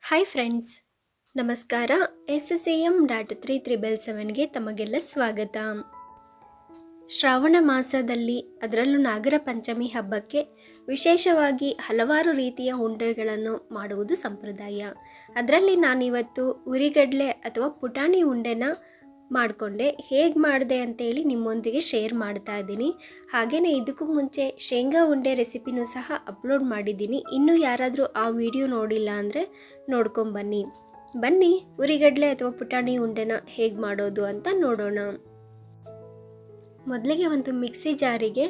Hi friends, ನಮಸ್ಕಾರ. SSAM.377ಗೆ ತಮಗೆಲ್ಲ ಸ್ವಾಗತ. ಶ್ರಾವಣ ಮಾಸದಲ್ಲಿ ಅದರಲ್ಲೂ ನಾಗರ ಪಂಚಮಿ ಹಬ್ಬಕ್ಕೆ ವಿಶೇಷವಾಗಿ ಹಲವಾರು ರೀತಿಯ ಉಂಡೆಗಳನ್ನು ಮಾಡುವುದು ಸಂಪ್ರದಾಯ. ಅದರಲ್ಲಿ ನಾನಿವತ್ತು ಉರಿಗಡಲೆ ಅಥವಾ ಪುಟಾಣಿ ಉಂಡೆನ ಮಾಡಿಕೊಂಡೆ. ಹೇಗೆ ಮಾಡಿದೆ ಅಂತೇಳಿ ನಿಮ್ಮೊಂದಿಗೆ ಶೇರ್ ಮಾಡ್ತಾ ಇದ್ದೀನಿ. ಹಾಗೆಯೇ ಇದಕ್ಕೂ ಮುಂಚೆ ಶೇಂಗಾ ಉಂಡೆ ರೆಸಿಪಿನೂ ಸಹ ಅಪ್ಲೋಡ್ ಮಾಡಿದ್ದೀನಿ. ಇನ್ನೂ ಯಾರಾದರೂ ಆ ವಿಡಿಯೋ ನೋಡಿಲ್ಲ ಅಂದರೆ ನೋಡ್ಕೊಂಬನ್ನಿ. ಬನ್ನಿ ಉರಿಗಡಲೆ ಅಥವಾ ಪುಟಾಣಿ ಉಂಡೆನ ಹೇಗೆ ಮಾಡೋದು ಅಂತ ನೋಡೋಣ. ಮೊದಲಿಗೆ ಒಂದು ಮಿಕ್ಸಿ ಜಾರಿಗೆ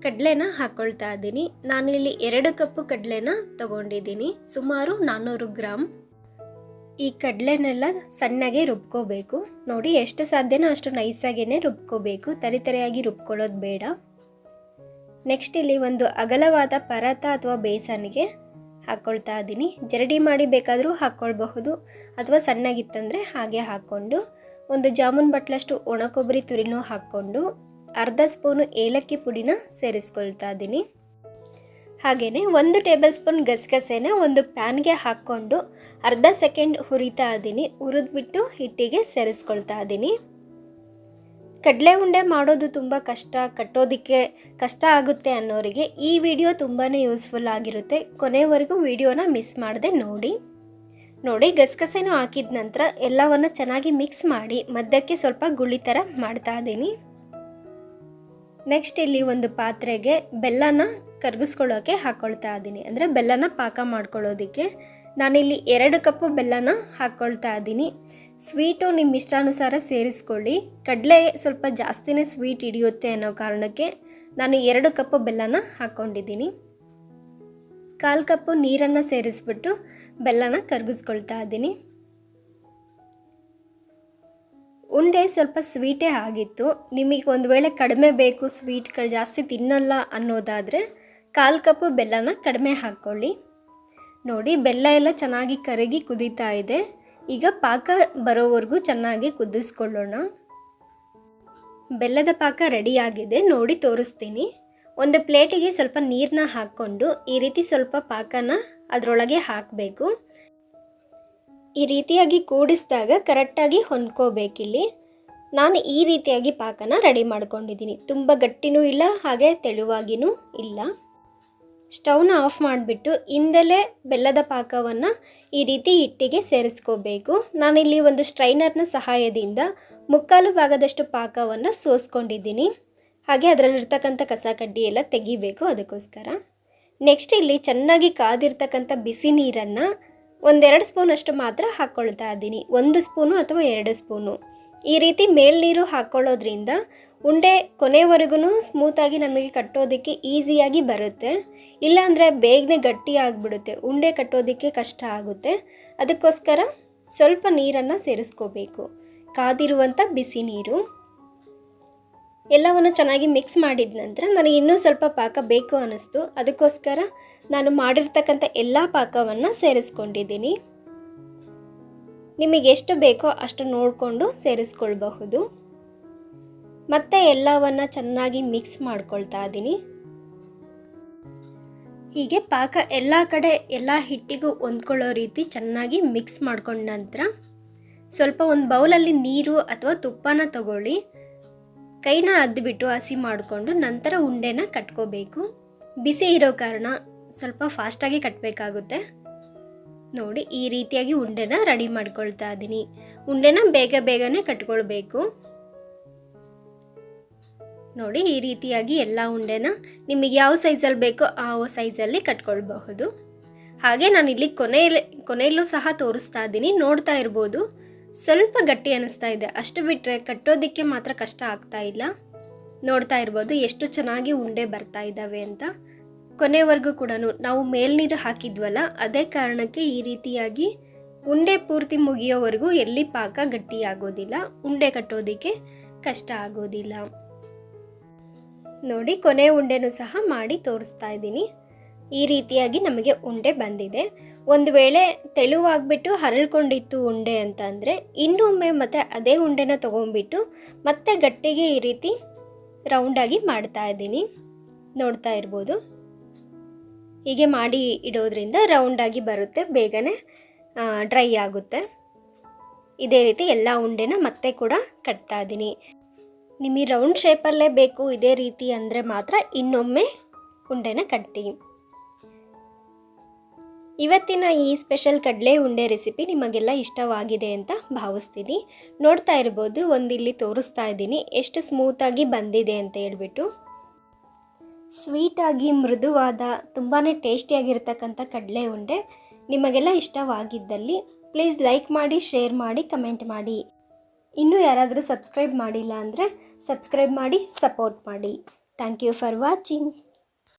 ಕಡಲೆನ ಹಾಕ್ಕೊಳ್ತಾ ಇದ್ದೀನಿ. ನಾನಿಲ್ಲಿ 2 ಕಪ್ಪು ಕಡಲೆನ ತಗೊಂಡಿದ್ದೀನಿ, ಸುಮಾರು 400 ಗ್ರಾಮ್. ಈ ಕಡಲೆನೆಲ್ಲ ಸಣ್ಣಗೆ ರುಬ್ಕೋಬೇಕು. ನೋಡಿ, ಎಷ್ಟು ಸಾಧ್ಯನೋ ಅಷ್ಟು ನೈಸಾಗೇ ರುಬ್ಕೋಬೇಕು, ತರಿತರಿಯಾಗಿ ರುಬ್ಕೊಳ್ಳೋದು ಬೇಡ. ನೆಕ್ಸ್ಟ್ ಇಲ್ಲಿ ಒಂದು ಅಗಲವಾದ ಪರಾತ ಅಥವಾ ಬೇಸನ್ಗೆ ಹಾಕ್ಕೊಳ್ತಾ ಇದ್ದೀನಿ. ಜರಡಿ ಮಾಡಿ ಬೇಕಾದರೂ ಹಾಕ್ಕೊಳ್ಬಹುದು, ಅಥವಾ ಸಣ್ಣಗಿತ್ತಂದರೆ ಹಾಗೆ ಹಾಕ್ಕೊಂಡು ಒಂದು ಜಾಮೂನ್ ಬಟ್ಲಷ್ಟು ಒಣ ಕೊಬ್ಬರಿ ತುರಿನೂ ಹಾಕ್ಕೊಂಡು ಅರ್ಧ ಸ್ಪೂನು ಏಲಕ್ಕಿ ಪುಡಿನ ಸೇರಿಸ್ಕೊಳ್ತಾ ಇದ್ದೀನಿ. ಹಾಗೆಯೇ 1 ಟೇಬಲ್ ಸ್ಪೂನ್ ಗಸಗಸೆನ ಒಂದು ಪ್ಯಾನ್ಗೆ ಹಾಕ್ಕೊಂಡು ಅರ್ಧ ಸೆಕೆಂಡ್ ಹುರಿತಾ ಇದ್ದೀನಿ. ಹುರಿದ್ಬಿಟ್ಟು ಹಿಟ್ಟಿಗೆ ಸೇರಿಸ್ಕೊಳ್ತಾ ಇದ್ದೀನಿ. ಕಡಲೆ ಉಂಡೆ ಮಾಡೋದು ತುಂಬ ಕಷ್ಟ, ಕಟ್ಟೋದಕ್ಕೆ ಕಷ್ಟ ಆಗುತ್ತೆ ಅನ್ನೋರಿಗೆ ಈ ವಿಡಿಯೋ ತುಂಬಾ ಯೂಸ್ಫುಲ್ ಆಗಿರುತ್ತೆ. ಕೊನೆವರೆಗೂ ವಿಡಿಯೋನ ಮಿಸ್ ಮಾಡದೆ ನೋಡಿ. ಗಸಗಸೆನೂ ಹಾಕಿದ ನಂತರ ಎಲ್ಲವನ್ನು ಚೆನ್ನಾಗಿ ಮಿಕ್ಸ್ ಮಾಡಿ ಮಧ್ಯಕ್ಕೆ ಸ್ವಲ್ಪ ಗುಳಿ ಥರ ಮಾಡ್ತಾ ಇದ್ದೀನಿ. ನೆಕ್ಸ್ಟ್ ಇಲ್ಲಿ ಒಂದು ಪಾತ್ರೆಗೆ ಬೆಲ್ಲನ ಕರಗಿಸ್ಕೊಳ್ಳೋಕ್ಕೆ ಹಾಕ್ಕೊಳ್ತಾ ಇದ್ದೀನಿ, ಅಂದರೆ ಬೆಲ್ಲನ ಪಾಕ ಮಾಡ್ಕೊಳ್ಳೋದಕ್ಕೆ. ನಾನಿಲ್ಲಿ 2 ಕಪ್ಪು ಬೆಲ್ಲನ ಹಾಕ್ಕೊಳ್ತಾ ಇದ್ದೀನಿ. ಸ್ವೀಟು ನಿಮ್ಮ ಇಷ್ಟಾನುಸಾರ ಸೇರಿಸ್ಕೊಳ್ಳಿ. ಕಡಲೆ ಸ್ವಲ್ಪ ಜಾಸ್ತಿನೇ ಸ್ವೀಟ್ ಹಿಡಿಯುತ್ತೆ ಅನ್ನೋ ಕಾರಣಕ್ಕೆ ನಾನು 2 ಕಪ್ಪು ಬೆಲ್ಲನ ಹಾಕ್ಕೊಂಡಿದ್ದೀನಿ. 1/4 ಕಪ್ಪು ನೀರನ್ನು ಸೇರಿಸ್ಬಿಟ್ಟು ಬೆಲ್ಲನ ಕರಗಿಸ್ಕೊಳ್ತಾ ಇದ್ದೀನಿ. ಉಂಡೆ ಸ್ವಲ್ಪ ಸ್ವೀಟೇ ಆಗಿತ್ತು. ನಿಮಗೆ ಒಂದು ವೇಳೆ ಕಡಿಮೆ ಬೇಕು, ಸ್ವೀಟ್ ಜಾಸ್ತಿ ತಿನ್ನಲ್ಲ ಅನ್ನೋದಾದರೆ 1/4 ಕಪ್ಪು ಬೆಲ್ಲನ ಕಡಿಮೆ ಹಾಕ್ಕೊಳ್ಳಿ. ನೋಡಿ, ಬೆಲ್ಲ ಎಲ್ಲ ಚೆನ್ನಾಗಿ ಕರಗಿ ಕುದೀತಾ ಇದೆ. ಈಗ ಪಾಕ ಬರೋವರೆಗೂ ಚೆನ್ನಾಗಿ ಕುದಿಸ್ಕೊಳ್ಳೋಣ. ಬೆಲ್ಲದ ಪಾಕ ರೆಡಿಯಾಗಿದೆ, ನೋಡಿ ತೋರಿಸ್ತೀನಿ. ಒಂದು ಪ್ಲೇಟಿಗೆ ಸ್ವಲ್ಪ ನೀರನ್ನ ಹಾಕ್ಕೊಂಡು ಈ ರೀತಿ ಸ್ವಲ್ಪ ಪಾಕನ ಅದರೊಳಗೆ ಹಾಕಬೇಕು. ಈ ರೀತಿಯಾಗಿ ಕೂಡಿಸಿದಾಗ ಕರೆಕ್ಟಾಗಿ ಹೊಂದ್ಕೋಬೇಕಿಲ್ಲಿ. ನಾನು ಈ ರೀತಿಯಾಗಿ ಪಾಕನ ರೆಡಿ ಮಾಡ್ಕೊಂಡಿದ್ದೀನಿ. ತುಂಬ ಗಟ್ಟಿನೂ ಇಲ್ಲ, ಹಾಗೆ ತೆಳುವಾಗಿನೂ ಇಲ್ಲ. ಸ್ಟವ್ನ ಆಫ್ ಮಾಡಿಬಿಟ್ಟು ಹಿಂದಲೇ ಬೆಲ್ಲದ ಪಾಕವನ್ನು ಈ ರೀತಿ ಹಿಟ್ಟಿಗೆ ಸೇರಿಸ್ಕೋಬೇಕು. ನಾನಿಲ್ಲಿ ಒಂದು ಸ್ಟ್ರೈನರ್ನ ಸಹಾಯದಿಂದ 3/4 ಭಾಗದಷ್ಟು ಪಾಕವನ್ನು ಸೋಸ್ಕೊಂಡಿದ್ದೀನಿ. ಹಾಗೆ ಅದರಲ್ಲಿರ್ತಕ್ಕಂಥ ಕಸ ಕಡ್ಡಿ ಎಲ್ಲ ತೆಗಿಬೇಕು, ಅದಕ್ಕೋಸ್ಕರ. ನೆಕ್ಸ್ಟ್ ಇಲ್ಲಿ ಚೆನ್ನಾಗಿ ಕಾದಿರ್ತಕ್ಕಂಥ ಬಿಸಿ ನೀರನ್ನು 1-2 ಸ್ಪೂನಷ್ಟು ಮಾತ್ರ ಹಾಕ್ಕೊಳ್ತಾ ಇದ್ದೀನಿ. 1 ಸ್ಪೂನು ಅಥವಾ 2 ಸ್ಪೂನು. ಈ ರೀತಿ ಮೇಲ್ನೀರು ಹಾಕ್ಕೊಳ್ಳೋದ್ರಿಂದ ಉಂಡೆ ಕೊನೆವರೆಗೂ ಸ್ಮೂತಾಗಿ ನಮಗೆ ಕಟ್ಟೋದಕ್ಕೆ ಈಸಿಯಾಗಿ ಬರುತ್ತೆ. ಇಲ್ಲಾಂದರೆ ಬೇಗನೆ ಗಟ್ಟಿ ಆಗಿಬಿಡುತ್ತೆ, ಉಂಡೆ ಕಟ್ಟೋದಕ್ಕೆ ಕಷ್ಟ ಆಗುತ್ತೆ. ಅದಕ್ಕೋಸ್ಕರ ಸ್ವಲ್ಪ ನೀರನ್ನು ಸೇರಿಸ್ಕೋಬೇಕು, ಕಾದಿರುವಂಥ ಬಿಸಿ ನೀರು. ಎಲ್ಲವನ್ನು ಚೆನ್ನಾಗಿ ಮಿಕ್ಸ್ ಮಾಡಿದ ನಂತರ ನನಗೆ ಇನ್ನೂ ಸ್ವಲ್ಪ ಪಾಕ ಬೇಕು ಅನ್ನಿಸ್ತು. ಅದಕ್ಕೋಸ್ಕರ ನಾನು ಮಾಡಿರ್ತಕ್ಕಂಥ ಎಲ್ಲ ಪಾಕವನ್ನು ಸೇರಿಸ್ಕೊಂಡಿದ್ದೀನಿ. ನಿಮಗೆ ಎಷ್ಟು ಬೇಕೋ ಅಷ್ಟು ನೋಡಿಕೊಂಡು ಸೇರಿಸ್ಕೊಳ್ಬಹುದು. ಮತ್ತೆ ಎಲ್ಲವನ್ನು ಚೆನ್ನಾಗಿ ಮಿಕ್ಸ್ ಮಾಡ್ಕೊಳ್ತಾ ಇದ್ದೀನಿ. ಹೀಗೆ ಪಾಕ ಎಲ್ಲ ಕಡೆ ಎಲ್ಲ ಹಿಟ್ಟಿಗೂ ಹೊಂದ್ಕೊಳ್ಳೋ ರೀತಿ ಚೆನ್ನಾಗಿ ಮಿಕ್ಸ್ ಮಾಡ್ಕೊಂಡ ನಂತರ ಸ್ವಲ್ಪ ಒಂದು ಬೌಲಲ್ಲಿ ನೀರು ಅಥವಾ ತುಪ್ಪನ ತಗೊಳ್ಳಿ. ಕೈನ ಅದ್ಬಿಟ್ಟು ಹಸಿ ಮಾಡಿಕೊಂಡು ನಂತರ ಉಂಡೆನ ಕಟ್ಕೋಬೇಕು. ಬಿಸಿ ಇರೋ ಕಾರಣ ಸ್ವಲ್ಪ ಫಾಸ್ಟಾಗಿ ಕಟ್ಟಬೇಕಾಗುತ್ತೆ. ನೋಡಿ, ಈ ರೀತಿಯಾಗಿ ಉಂಡೆನ ರೆಡಿ ಮಾಡ್ಕೊಳ್ತಾ ಇದ್ದೀನಿ. ಉಂಡೆನ ಬೇಗನೆ ಕಟ್ಕೊಳ್ಬೇಕು. ನೋಡಿ, ಈ ರೀತಿಯಾಗಿ ಎಲ್ಲ ಉಂಡೆನ ನಿಮಗೆ ಯಾವ ಸೈಜಲ್ಲಿ ಬೇಕೋ ಆ ಸೈಜಲ್ಲಿ ಕಟ್ಕೊಳ್ಬಹುದು. ಹಾಗೆ ನಾನಿಲ್ಲಿ ಕೊನೆಯಲ್ಲೂ ಸಹ ತೋರಿಸ್ತಾ ಇದ್ದೀನಿ, ನೋಡ್ತಾ ಇರ್ಬೋದು. ಸ್ವಲ್ಪ ಗಟ್ಟಿ ಅನ್ನಿಸ್ತಾ ಇದೆ, ಅಷ್ಟು ಬಿಟ್ಟರೆ ಕಟ್ಟೋದಕ್ಕೆ ಮಾತ್ರ ಕಷ್ಟ ಆಗ್ತಾ ಇಲ್ಲ. ನೋಡ್ತಾ ಇರ್ಬೋದು ಎಷ್ಟು ಚೆನ್ನಾಗಿ ಉಂಡೆ ಬರ್ತಾ ಇದ್ದಾವೆ ಅಂತ. ಕೊನೆವರೆಗೂ ಕೂಡ ನಾವು ಮೇಲ್ನೀರು ಹಾಕಿದ್ವಲ್ಲ, ಅದೇ ಕಾರಣಕ್ಕೆ ಈ ರೀತಿಯಾಗಿ ಉಂಡೆ ಪೂರ್ತಿ ಮುಗಿಯೋವರೆಗೂ ಎಲ್ಲಿ ಪಾಕ ಗಟ್ಟಿ ಆಗೋದಿಲ್ಲ, ಉಂಡೆ ಕಟ್ಟೋದಕ್ಕೆ ಕಷ್ಟ ಆಗೋದಿಲ್ಲ. ನೋಡಿ, ಕೊನೆ ಉಂಡೆನೂ ಸಹ ಮಾಡಿ ತೋರಿಸ್ತಾ ಇದ್ದೀನಿ. ಈ ರೀತಿಯಾಗಿ ನಮಗೆ ಉಂಡೆ ಬಂದಿದೆ. ಒಂದು ವೇಳೆ ತೆಳುವಾಗಿಬಿಟ್ಟು ಹರಳ್ಕೊಂಡಿತ್ತು ಉಂಡೆ ಅಂತಂದರೆ ಇನ್ನೊಮ್ಮೆ ಮತ್ತೆ ಅದೇ ಉಂಡೆನ ತೊಗೊಂಡ್ಬಿಟ್ಟು ಮತ್ತೆ ಗಟ್ಟಿಗೆ ಈ ರೀತಿ ರೌಂಡಾಗಿ ಮಾಡ್ತಾ ಇದ್ದೀನಿ. ನೋಡ್ತಾ ಇರ್ಬೋದು. ಹೀಗೆ ಮಾಡಿ ಇಡೋದ್ರಿಂದ ರೌಂಡಾಗಿ ಬರುತ್ತೆ, ಬೇಗನೆ ಡ್ರೈ ಆಗುತ್ತೆ. ಇದೇ ರೀತಿ ಎಲ್ಲ ಉಂಡೆನ ಮತ್ತೆ ಕೂಡ ಕಟ್ತಾ ಇದ್ದೀನಿ. ನಿಮಗೆ ರೌಂಡ್ ಶೇಪಲ್ಲೇ ಬೇಕು ಇದೇ ರೀತಿ ಅಂದರೆ ಮಾತ್ರ ಇನ್ನೊಮ್ಮೆ ಉಂಡೆನ ಕಟ್ಟಿ. ಇವತ್ತಿನ ಈ ಸ್ಪೆಷಲ್ ಕಡಲೆ ಉಂಡೆ ರೆಸಿಪಿ ನಿಮಗೆಲ್ಲ ಇಷ್ಟವಾಗಿದೆ ಅಂತ ಭಾವಿಸ್ತೀನಿ. ನೋಡ್ತಾ ಇರ್ಬೋದು, ಒಂದಿಲ್ಲಿ ತೋರಿಸ್ತಾ ಇದ್ದೀನಿ ಎಷ್ಟು ಸ್ಮೂತಾಗಿ ಬಂದಿದೆ ಅಂತ ಹೇಳ್ಬಿಟ್ಟು. ಸ್ವೀಟಾಗಿ ಮೃದುವಾದ ತುಂಬಾ ಟೇಸ್ಟಿಯಾಗಿರ್ತಕ್ಕಂಥ ಕಡಲೆ ಉಂಡೆ ನಿಮಗೆಲ್ಲ ಇಷ್ಟವಾಗಿದ್ದಲ್ಲಿ ಪ್ಲೀಸ್ ಲೈಕ್ ಮಾಡಿ, ಶೇರ್ ಮಾಡಿ, ಕಮೆಂಟ್ ಮಾಡಿ. ಇನ್ನೂ ಯಾರಾದರೂ ಸಬ್ಸ್ಕ್ರೈಬ್ ಮಾಡಿಲ್ಲ ಅಂದರೆ ಸಬ್ಸ್ಕ್ರೈಬ್ ಮಾಡಿ, ಸಪೋರ್ಟ್ ಮಾಡಿ. Thank you for watching.